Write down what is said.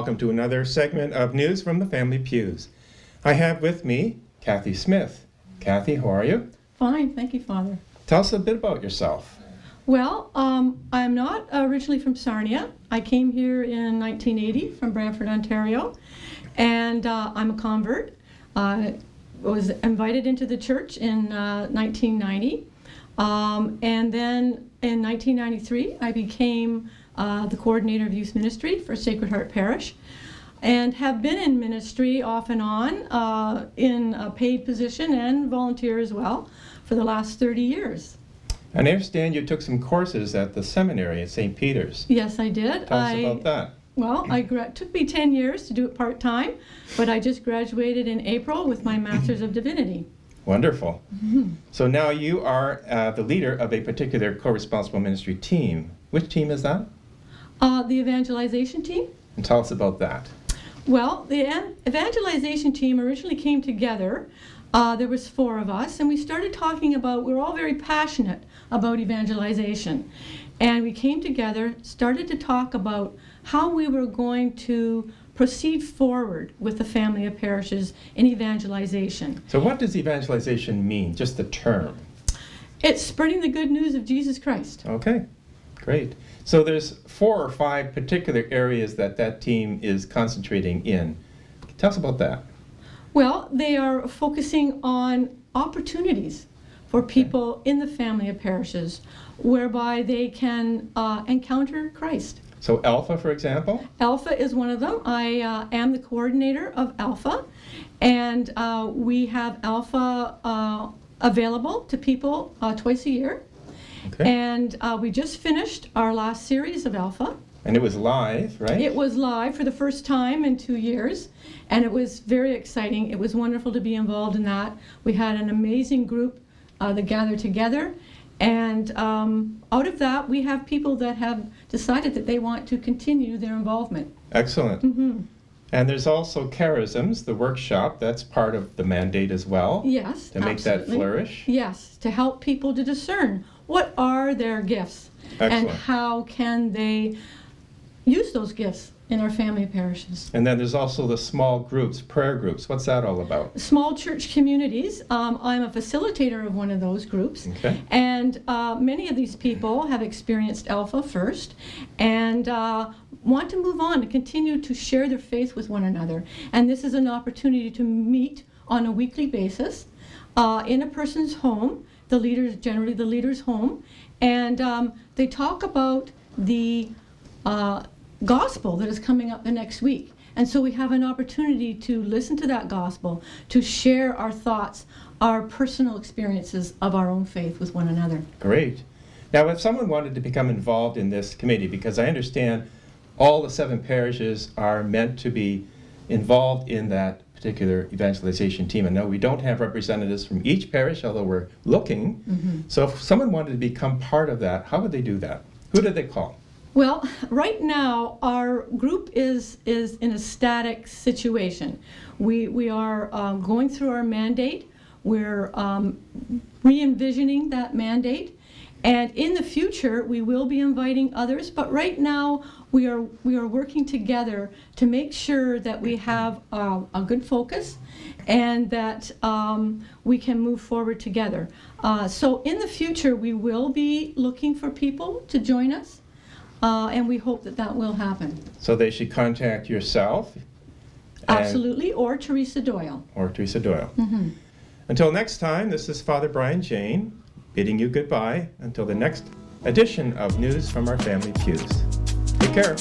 welcome to another segment of News from the Family Pews. I have with me Kathy Smith. Kathy, how are you? Fine, thank you, Father. Tell us a bit about yourself. Well, I'm not originally from Sarnia. I came here in 1980 from Brantford, Ontario, and I'm a convert. I was invited into the church in 1990, and then in 1993 I became the coordinator of youth ministry for Sacred Heart Parish, and have been in ministry off and on in a paid position and volunteer as well for the last 30 years. And I understand you took some courses at the seminary at St. Peter's. Yes, I did. Tell us about that. Well, it took me 10 years to do it part-time, but I just graduated in April with my Master's of Divinity. Wonderful. So now you are the leader of a particular co-responsible ministry team. Which team is that? The Evangelization Team. And tell us about that. Well, the Evangelization Team originally came together. There was 4 of us, and we started talking about, we were all very passionate about evangelization. And we came together, started to talk about how we were going to proceed forward with the family of parishes in evangelization. So what does evangelization mean, just the term? It's spreading the good news of Jesus Christ. Okay, great. So there's 4 or 5 particular areas that team is concentrating in. Tell us about that. Well, they are focusing on opportunities for people in the family of parishes whereby they can encounter Christ. So Alpha, for example? Alpha is one of them. I am the coordinator of Alpha, and we have Alpha available to people twice a year. Okay. And we just finished our last series of Alpha. And it was live, right? It was live for the first time in 2 years, and it was very exciting. It was wonderful to be involved in that. We had an amazing group that gathered together, and out of that we have people that have decided that they want to continue their involvement. Excellent. And there's also Charisms, the workshop. That's part of the mandate as well. Yes, to make that absolutely. flourish. Yes, to help people to discern what are their gifts. Excellent. And how can they use those gifts in our family of parishes. And then there's also the small groups, prayer groups. What's that all about? Small church communities. I'm a facilitator of one of those groups. Okay. And many of these people have experienced Alpha first and want to move on and continue to share their faith with one another. And this is an opportunity to meet on a weekly basis in a person's home, generally the leader's home, and they talk about the gospel that is coming up the next week. And so we have an opportunity to listen to that gospel, to share our thoughts, our personal experiences of our own faith with one another. Great. Now, if someone wanted to become involved in this committee, because I understand all the 7 parishes are meant to be involved in that particular evangelization team. I know we don't have representatives from each parish, although we're looking. So if someone wanted to become part of that, how would they do that? Who did they call? Well, right now our group is in a static situation. We are going through our mandate. We're re-envisioning that mandate, and in the future we will be inviting others. But right now we are working together to make sure that we have a good focus and that we can move forward together. So in the future we will be looking for people to join us. And we hope that will happen. So they should contact yourself? Absolutely, or Teresa Doyle. Or Teresa Doyle. Until next time, this is Father Brian Jane, bidding you goodbye until the next edition of News from Our Family Pews. Take care.